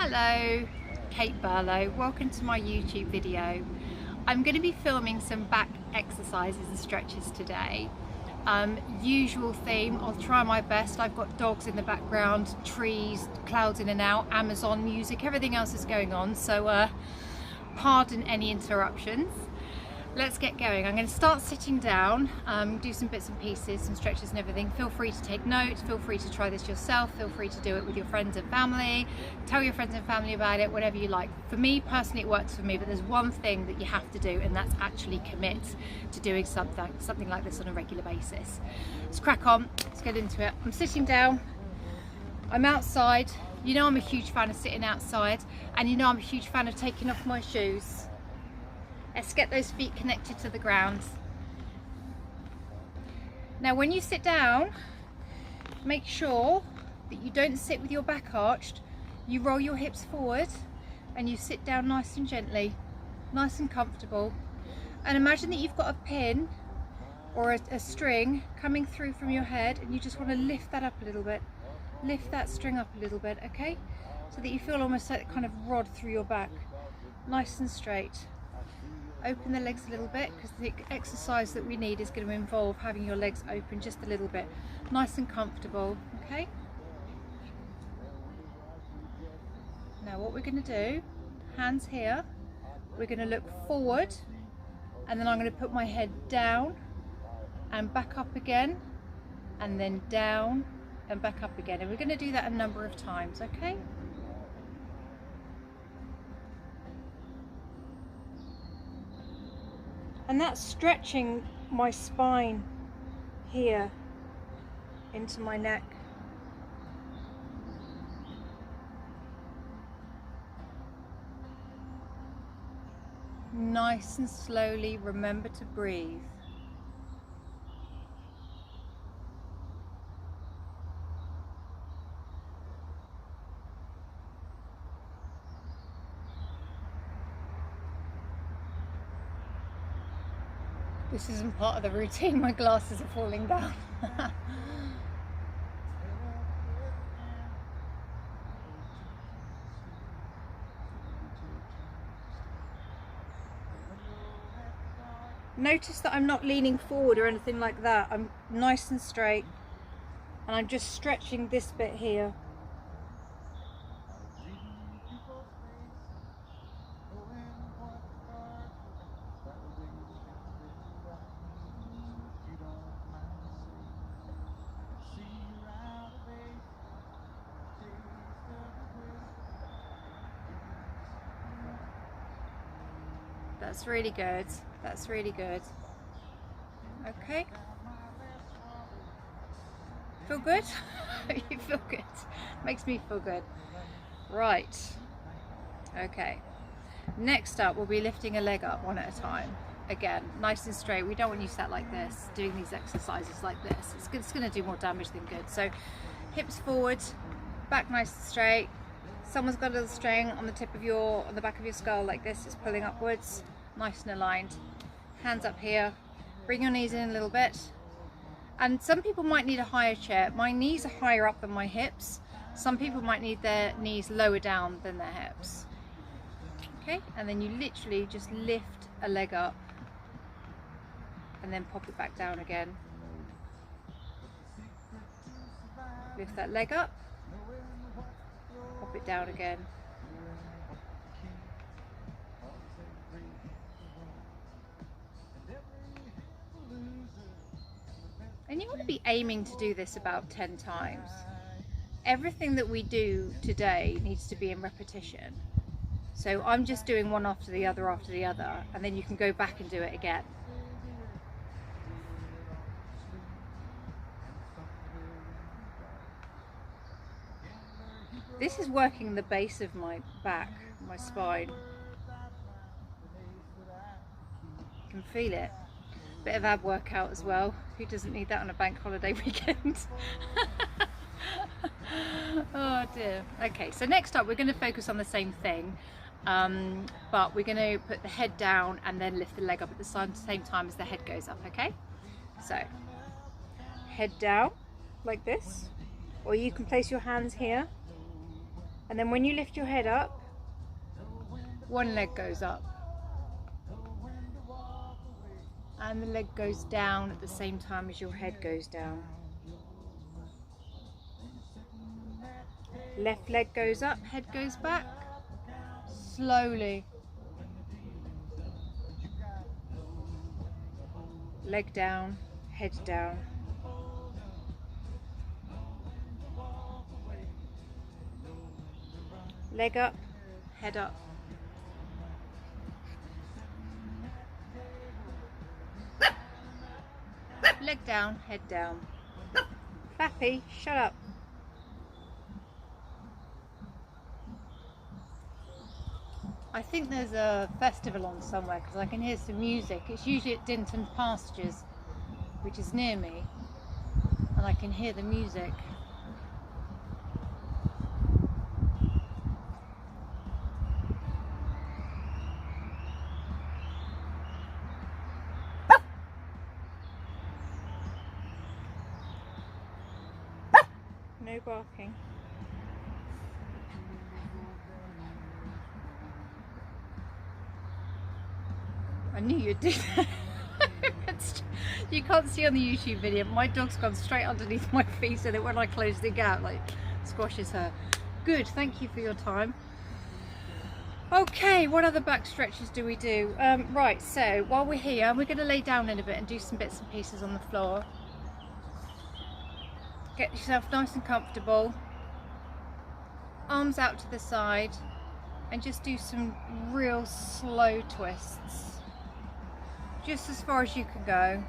Hello, Kate Burlow. Welcome to my YouTube video. I'm going to be filming some back exercises and stretches today. Usual theme, I'll try my best. I've got dogs in the background, trees, clouds in and out, Amazon music, everything else is going on, so pardon any interruptions. Let's get going. I'm going to start sitting down, do some bits and pieces, some stretches and everything. Feel free to take notes, feel free to try this yourself, feel free to do it with your friends and family, tell your friends and family about it, whatever you like. For me personally it works for me, but there's one thing that you have to do, and that's actually commit to doing something like this on a regular basis. Let's crack on, let's get into it. I'm sitting down, I'm outside. You know I'm a huge fan of sitting outside, and you know I'm a huge fan of taking off my shoes. Let's get those feet connected to the ground. Now when you sit down, make sure that you don't sit with your back arched. You roll your hips forward and you sit down nice and gently, nice and comfortable. And imagine that you've got a pin or a string coming through from your head, and you just want to lift that up a little bit. Lift that string up a little bit, okay? So that you feel almost like a kind of rod through your back. Nice and straight. Open the legs a little bit, because the exercise that we need is going to involve having your legs open just a little bit. Nice and comfortable, okay? Now what we're going to do, hands here, we're going to look forward, and then I'm going to put my head down and back up again, and then down and back up again. And we're going to do that a number of times, okay? And that's stretching my spine here into my neck. Nice and slowly, remember to breathe. This isn't part of the routine, my glasses are falling down. Notice that I'm not leaning forward or anything like that. I'm nice and straight, and I'm just stretching this bit here. That's really good. That's really good. Okay. Feel good? You feel good. Makes me feel good. Right. Okay. Next up, we'll be lifting a leg up one at a time. Again, nice and straight. We don't want you sat like this, doing these exercises like this. It's going to do more damage than good. So, hips forward, back nice and straight. Someone's got a little string on the on the back of your skull like this. It's pulling upwards. Nice and aligned. Hands up here. Bring your knees in a little bit. And some people might need a higher chair. My knees are higher up than my hips. Some people might need their knees lower down than their hips. Okay, and then you literally just lift a leg up and then pop it back down again. Lift that leg up, pop it down again. And you want to be aiming to do this about 10 times. Everything that we do today needs to be in repetition. So I'm just doing one after the other, and then you can go back and do it again. This is working the base of my back, my spine. You can feel it. Bit of ab workout as well. Who doesn't need that on a bank holiday weekend? Oh dear. Okay, so next up we're going to focus on the same thing, but we're going to put the head down and then lift the leg up at the same time as the head goes up, okay? So, head down like this, or you can place your hands here And then when you lift your head up, one leg goes up. And the leg goes down at the same time as your head goes down. Left leg goes up, head goes back. Slowly. Leg down, head down. Leg up, head up. Leg down, head down. Flappy, shut up. I think there's a festival on somewhere because I can hear some music. It's usually at Dinton Pastures, which is near me, and I can hear the music. No barking. I knew you'd do that. You can't see on the YouTube video, but my dog's gone straight underneath my feet so that when I close the gap, like, squashes her. Good, thank you for your time. Okay, what other back stretches do we do? Right, so while we're here, we're going to lay down in a bit and do some bits and pieces on the floor. Get yourself nice and comfortable. Arms out to the side and just do some real slow twists. Just as far as you can go.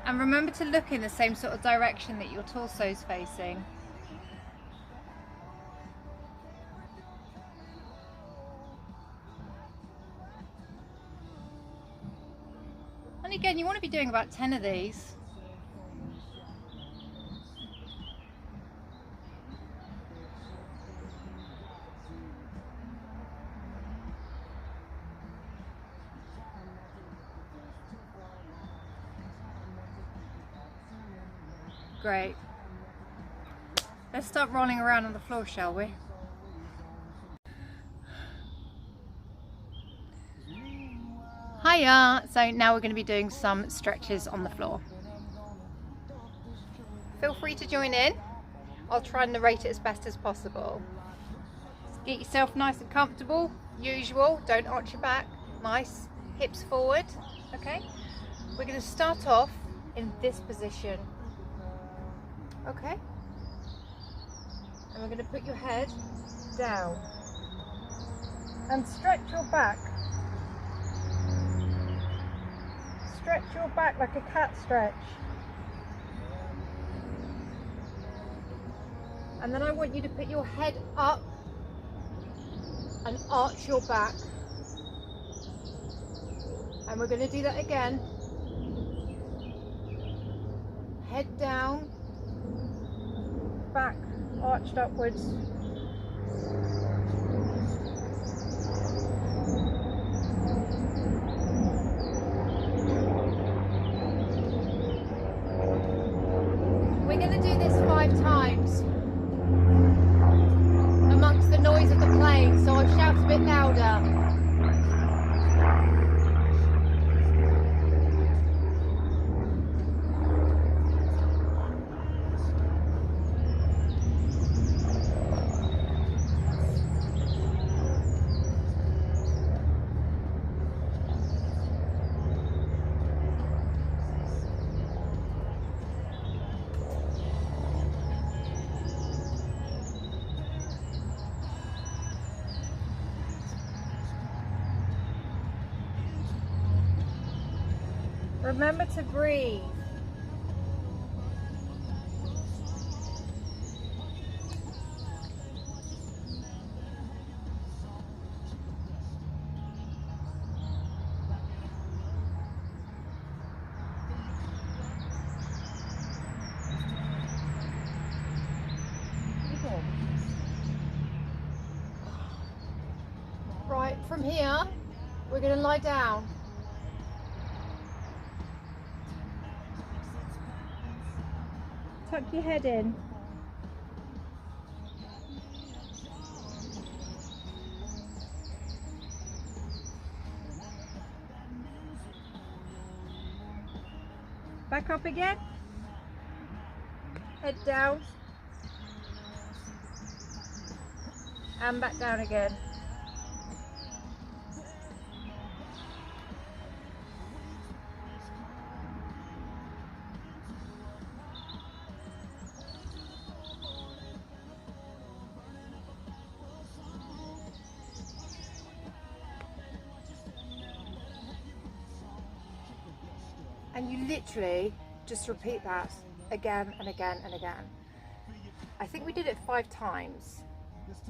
And remember to look in the same sort of direction that your torso is facing. And again, you want to be doing about 10 of these. Great. Let's start rolling around on the floor, shall we? Hiya! So now we're going to be doing some stretches on the floor. Feel free to join in. I'll try and narrate it as best as possible. Get yourself nice and comfortable. Usual, don't arch your back. Nice. Hips forward. Okay? We're going to start off in this position. Okay? And we're going to put your head down. And stretch your back. Stretch your back like a cat stretch. And then I want you to put your head up and arch your back. And we're going to do that again. Head down, back arched upwards. We're going to do this 5 times amongst the noise of the plane, so I'll shout a bit louder. Remember to breathe. Right, from here, We're going to lie down. Tuck your head in. Back up again. Head down. And back down again. And you literally just repeat that again and again and again. I think we did it 5 times,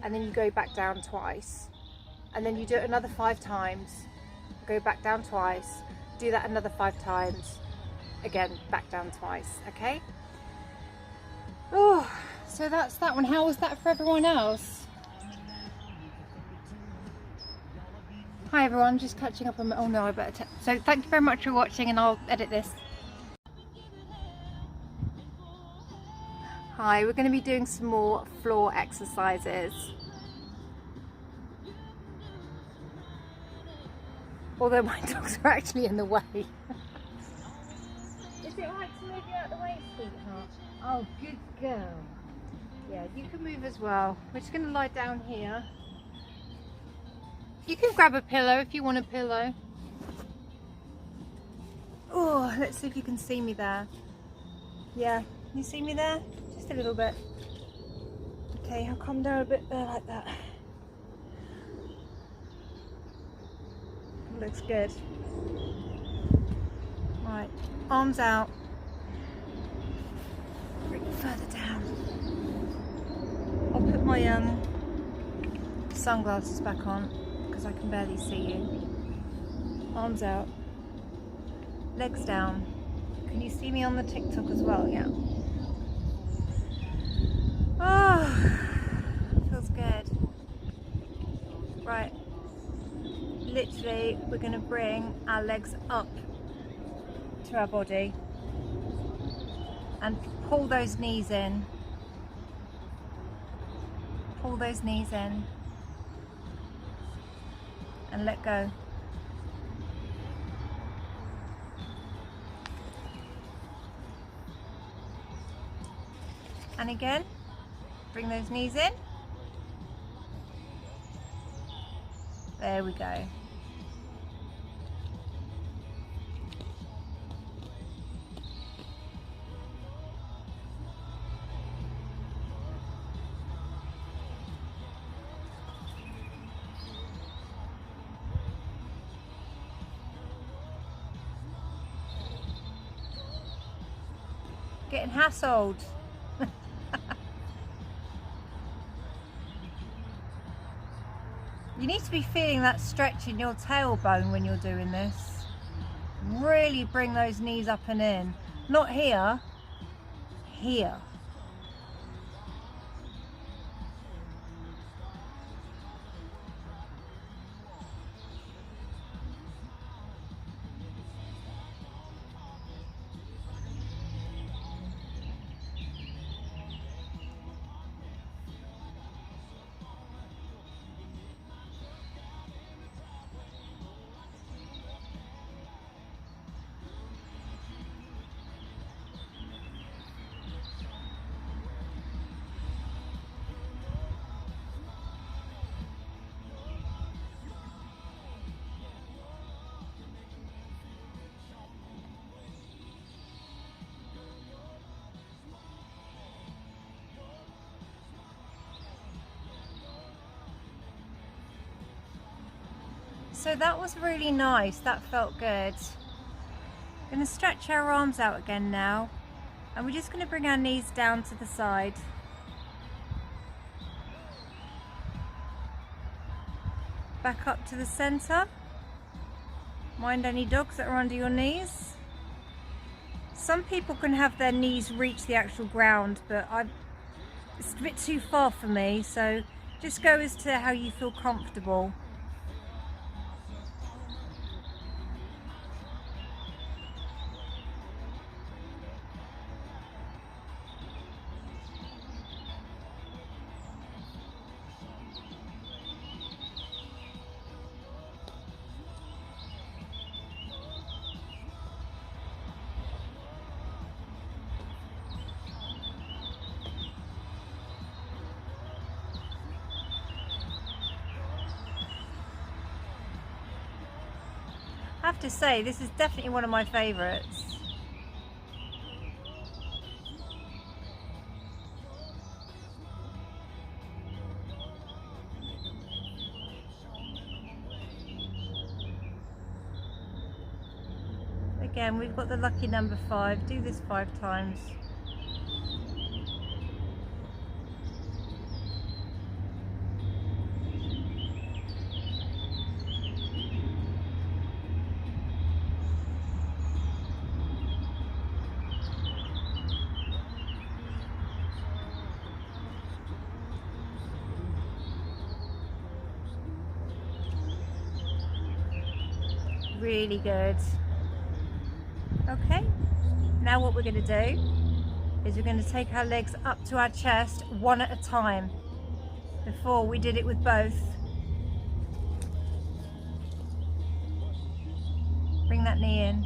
and then you go back down twice, and then you do it another 5 times, go back down twice, do that another 5 times, again back down twice. Okay? Oh, so that's that one. How was that for everyone else? Hi everyone, just catching up on, oh no, I better so thank you very much for watching, and I'll edit this. Hi, we're going to be doing some more floor exercises. Although my dogs are actually in the way. Is it right to move you out of the way, sweetheart? Oh, good girl. Yeah, you can move as well. We're just going to lie down here. You can grab a pillow if you want a pillow. Oh, let's see if you can see me there. Yeah, can you see me there? Just a little bit. Okay, I'll come down a bit there like that. Looks good. Right, arms out. Bring it further down. I'll put my sunglasses back on, because I can barely see you. Arms out, legs down. Can you see me on the TikTok as well? Yeah. Oh, feels good. Right, literally we're going to bring our legs up to our body and pull those knees in. Pull those knees in. And let go. And again, bring those knees in. There we go. Getting hassled. You need to be feeling that stretch in your tailbone when you're doing this. Really bring those knees up and in. Not here, here. So that was really nice, that felt good. I'm going to stretch our arms out again now, and we're just going to bring our knees down to the side. Back up to the centre. Mind any dogs that are under your knees. Some people can have their knees reach the actual ground, but it's a bit too far for me, so just go as to how you feel comfortable. have to say, this is definitely one of my favourites. Again, we've got the lucky number 5. Do this 5 times. Really good. Okay, now what we're going to do is we're going to take our legs up to our chest one at a time. Before we did it with both. Bring that knee in.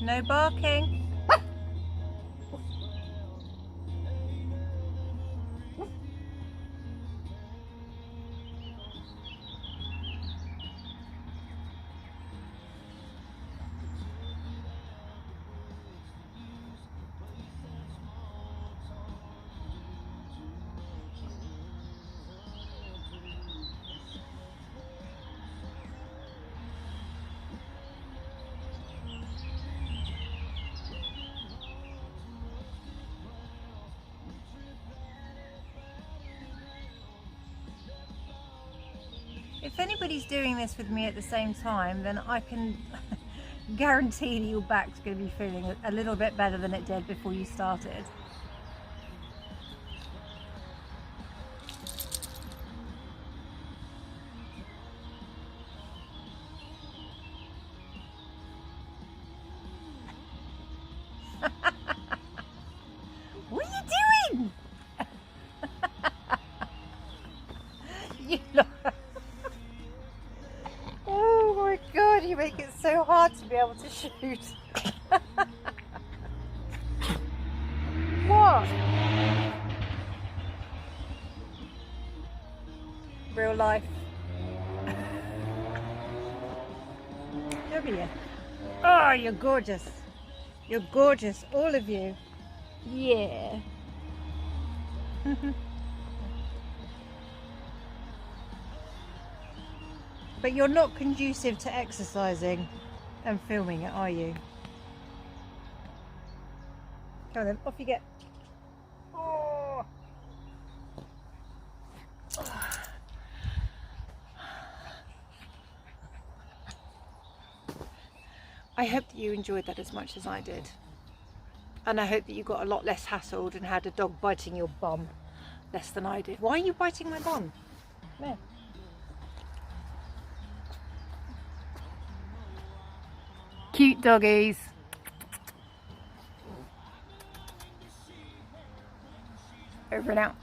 No barking. If anybody's doing this with me at the same time, then I can guarantee that your back's going to be feeling a little bit better than it did before you started. What are you doing? You look. Oh my God, you make it so hard to be able to shoot. What? Real life. Look at you. Oh, you're gorgeous. You're gorgeous, all of you. Yeah. But you're not conducive to exercising and filming it, are you? Come on then, off you get. Oh. I hope that you enjoyed that as much as I did. And I hope that you got a lot less hassled and had a dog biting your bum less than I did. Why are you biting my bum? Come here. Cute doggies. Over and out.